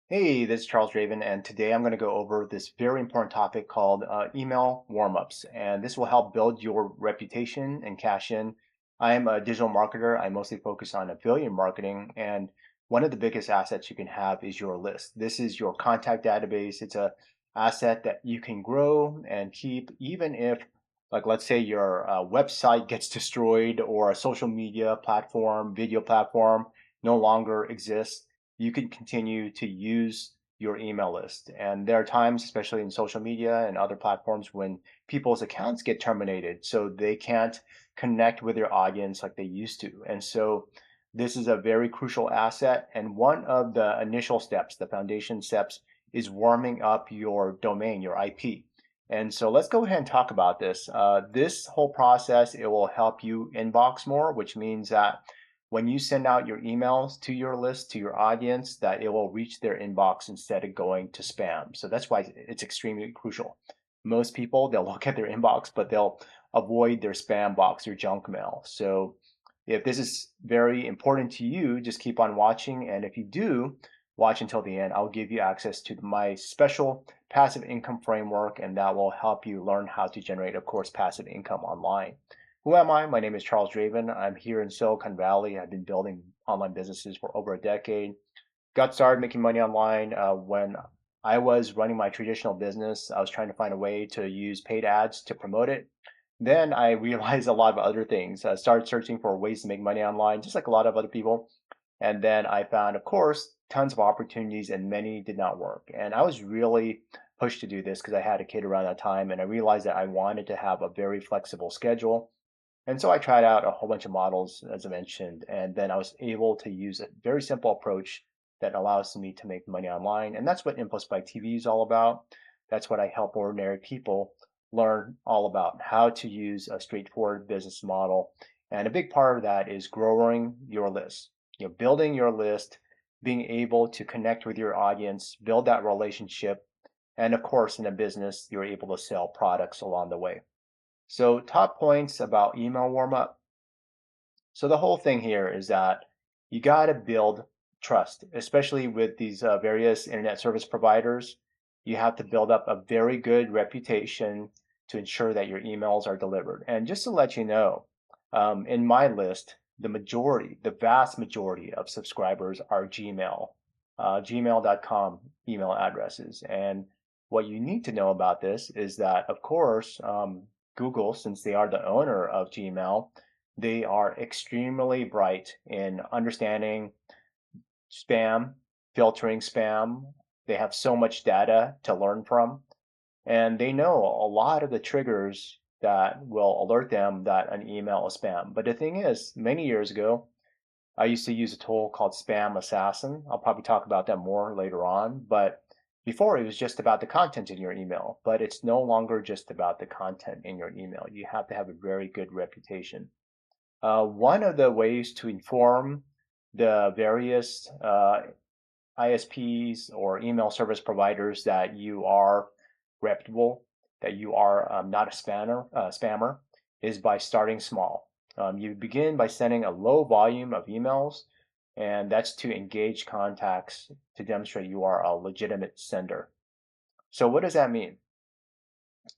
Hey, this is Charles Raven, and today I'm going to go over this very important topic called email warm-ups. And this will help build your reputation and cash in. I am a digital marketer. I mostly focus on affiliate marketing, and one of the biggest assets you can have is your list. This is your contact database. It's a asset that you can grow and keep, even if, like, let's say your website gets destroyed or a social media platform, video platform no longer exists. You can continue to use your email list. And there are times, especially in social media and other platforms, when people's accounts get terminated, so they can't connect with their audience like they used to. And so this is a very crucial asset. And one of the initial steps, the foundation steps, is warming up your domain, your IP. And so let's go ahead and talk about this. This whole process, it will help you inbox more, which means that when you send out your emails to your list, to your audience, that it will reach their inbox instead of going to spam. So that's why it's extremely crucial. Most people, they'll look at their inbox, but they'll avoid their spam box or junk mail. So if this is very important to you, just keep on watching. And if you do watch until the end, I'll give you access to my special passive income framework, and that will help you learn how to generate, of course, passive income online. Who am I? My name is Charles Draven. I'm here in Silicon Valley. I've been building online businesses for over a decade. Got started making money online when I was running my traditional business. I was trying to find a way to use paid ads to promote it. Then I realized a lot of other things. I started searching for ways to make money online, just like a lot of other people. And then I found, of course, tons of opportunities, and many did not work. And I was really pushed to do this because I had a kid around that time, and I realized that I wanted to have a very flexible schedule. And so I tried out a whole bunch of models, as I mentioned, and then I was able to use a very simple approach that allows me to make money online. And that's what Impulse by TV is all about. That's what I help ordinary people learn all about, how to use a straightforward business model. And a big part of that is growing your list, building your list, being able to connect with your audience, build that relationship. And of course, in a business, you're able to sell products along the way. So top points about email warmup. So the whole thing here is that you got to build trust, especially with these various internet service providers. You have to build up a very good reputation to ensure that your emails are delivered. And just to let you know, in my list, the vast majority of subscribers are gmail.com email addresses. And what you need to know about this is that, of course, Google, since they are the owner of Gmail, they are extremely bright in understanding spam, filtering spam. They have so much data to learn from, and they know a lot of the triggers that will alert them that an email is spam. But the thing is, many years ago, I used to use a tool called Spam Assassin. I'll probably talk about that more later on. But before, it was just about the content in your email. But it's no longer just about the content in your email. You have to have a very good reputation. One of the ways to inform the various ISPs or email service providers that you are reputable, that you are not a spammer, is by starting small. You begin by sending a low volume of emails, and that's to engage contacts to demonstrate you are a legitimate sender. So what does that mean?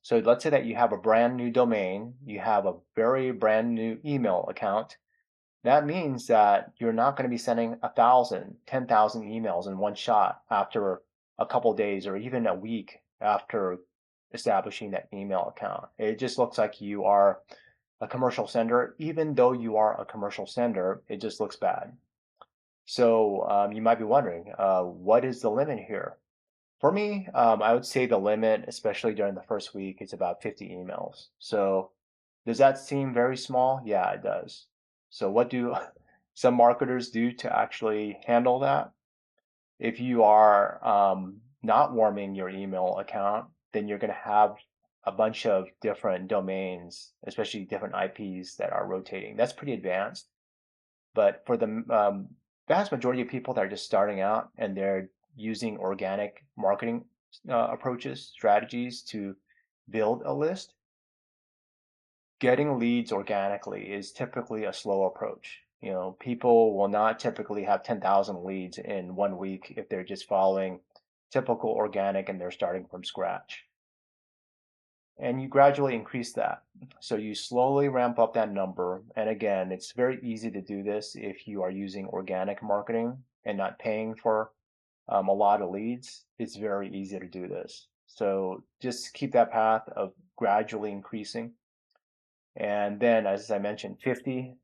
So let's say that you have a brand new domain, you have a very brand new email account. That means that you're not going to be sending 1,000, 10,000 emails in one shot after a couple days or even a week after establishing that email account. It just looks like you are a commercial sender. Even though you are a commercial sender, it just looks bad. So you might be wondering, what is the limit here? For me, I would say the limit, especially during the first week, is about 50 emails. So does that seem very small? Yeah, it does. So what do some marketers do to actually handle that? If you are not warming your email account, then you're going to have a bunch of different domains, especially different IPs that are rotating. That's pretty advanced. But for the vast majority of people that are just starting out and they're using organic marketing approaches, strategies to build a list, getting leads organically is typically a slow approach. People will not typically have 10,000 leads in 1 week if they're just following typical organic and they're starting from scratch. And you gradually increase that. So you slowly ramp up that number. And again, it's very easy to do this if you are using organic marketing and not paying for a lot of leads. It's very easy to do this. So just keep that path of gradually increasing. And then, as I mentioned, 50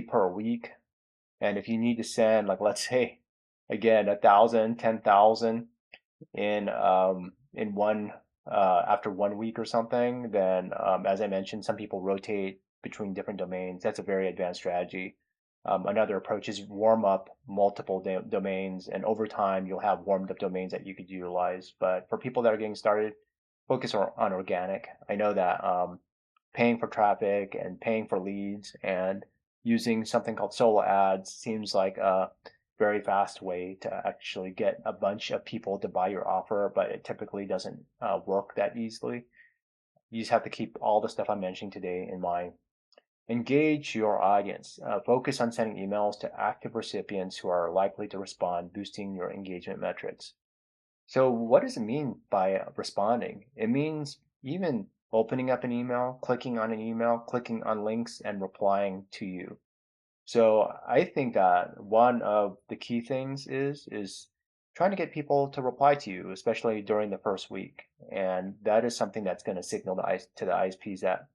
per week. And if you need to send, like, let's say, again, 1,000, 10,000 in one after 1 week or something, then as I mentioned, some people rotate between different domains. That's a very advanced strategy. Another approach is warm up multiple domains, and over time you'll have warmed up domains that you could utilize. But for people that are getting started, focus on organic. I know that paying for traffic and paying for leads and using something called solo ads seems like a very fast way to actually get a bunch of people to buy your offer, but it typically doesn't work that easily. You just have to keep all the stuff I'm mentioning today in mind. Engage your audience. Focus on sending emails to active recipients who are likely to respond, boosting your engagement metrics. So what does it mean by responding? It means even opening up an email, clicking on an email, clicking on links, and replying to you. So I think that one of the key things is trying to get people to reply to you, especially during the first week. And that is something that's going to signal to the ISPs that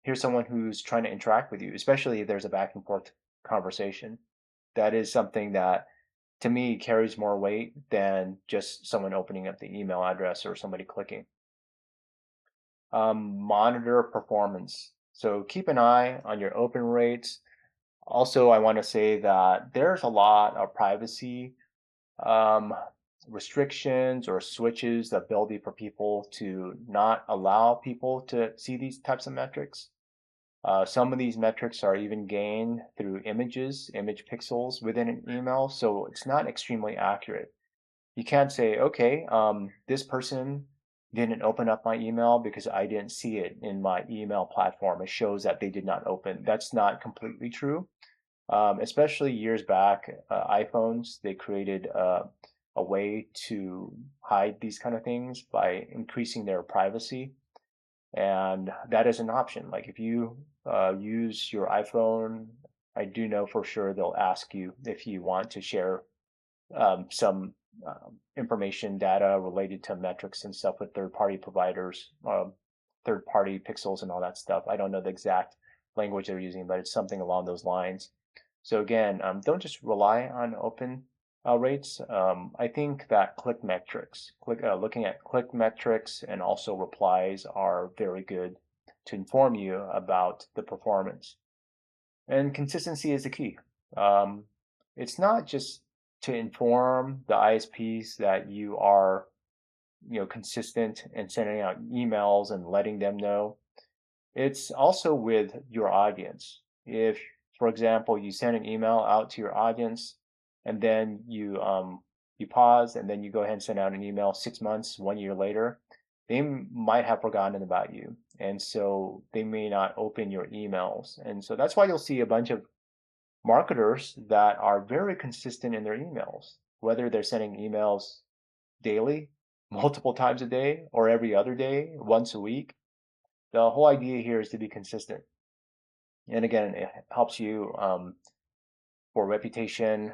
here's someone who's trying to interact with you, especially if there's a back and forth conversation. That is something that to me carries more weight than just someone opening up the email address or somebody clicking. Monitor performance. So keep an eye on your open rates. Also, I want to say that there's a lot of privacy um, restrictions or switches, the ability for people to not allow people to see these types of metrics. Some of these metrics are even gained through images, image pixels within an email, so it's not extremely accurate. You can't say, okay, this person didn't open up my email because I didn't see it in my email platform. It shows that they did not open. That's not completely true. Especially years back, iPhones, they created a way to hide these kind of things by increasing their privacy. And that is an option. Like if you use your iPhone, I do know for sure they'll ask you if you want to share some information data related to metrics and stuff with third-party providers, third-party pixels and all that stuff. I don't know the exact language they're using, but it's something along those lines. So again, don't just rely on open rates. I think that looking at click metrics and also replies are very good to inform you about the performance. And consistency is the key. Um, it's not just to inform the ISPs that you are, consistent in sending out emails and letting them know. It's also with your audience. If, for example, you send an email out to your audience and then you pause and then you go ahead and send out an email 6 months, 1 year later, they might have forgotten about you. And so they may not open your emails. And so that's why you'll see a bunch of marketers that are very consistent in their emails, whether they're sending emails daily, multiple times a day, or every other day, once a week. The whole idea here is to be consistent. And again, it helps you for reputation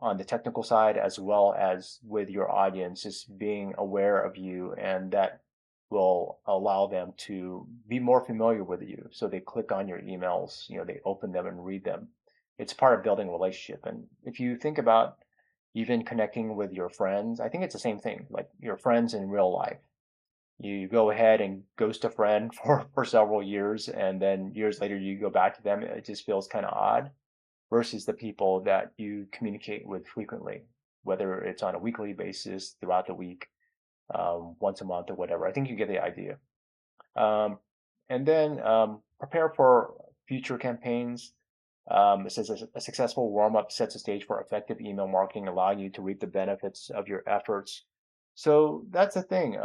on the technical side as well as with your audience, just being aware of you, and that will allow them to be more familiar with you. So they click on your emails, they open them and read them. It's part of building a relationship. And if you think about even connecting with your friends, I think it's the same thing, like your friends in real life. You go ahead and ghost a friend for several years, and then years later you go back to them. It just feels kind of odd versus the people that you communicate with frequently, whether it's on a weekly basis, throughout the week, once a month, or whatever. I think you get the idea. Um, and then prepare for future campaigns. It says a successful warm-up sets the stage for effective email marketing, allowing you to reap the benefits of your efforts. So that's the thing.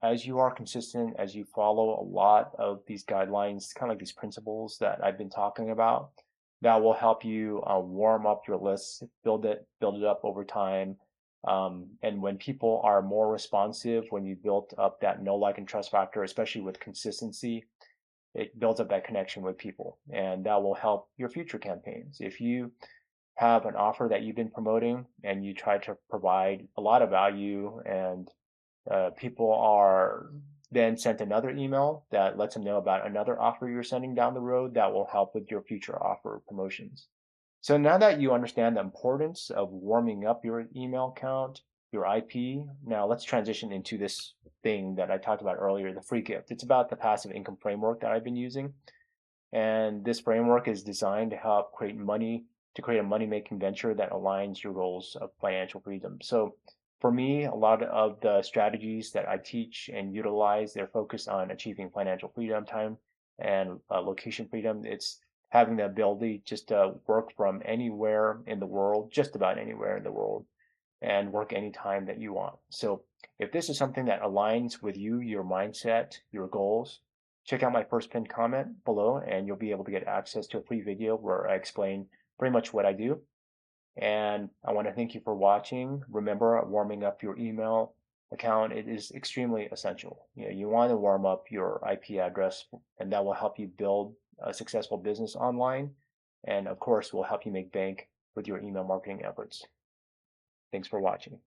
As you are consistent, as you follow a lot of these guidelines, kind of like these principles that I've been talking about, that will help you warm up your list, build it up over time. And when people are more responsive, when you build up that know, like, and trust factor, especially with consistency, it builds up that connection with people, and that will help your future campaigns. If you have an offer that you've been promoting and you try to provide a lot of value, and people are then sent another email that lets them know about another offer you're sending down the road, that will help with your future offer promotions. So now that you understand the importance of warming up your email account, your IP, now let's transition into this thing that I talked about earlier, the free gift. It's about the passive income framework that I've been using. And this framework is designed to help create a money-making venture that aligns your goals of financial freedom. So for me, a lot of the strategies that I teach and utilize, they're focused on achieving financial freedom, time and location freedom. It's having the ability just to work from anywhere in the world, just about anywhere in the world, and work anytime that you want. So if this is something that aligns with you, your mindset, your goals, check out my first pinned comment below and you'll be able to get access to a free video where I explain pretty much what I do. And I want to thank you for watching. Remember, warming up your email account, it is extremely essential. You want to warm up your IP address, and that will help you build a successful business online. And of course, will help you make bank with your email marketing efforts. Thanks for watching.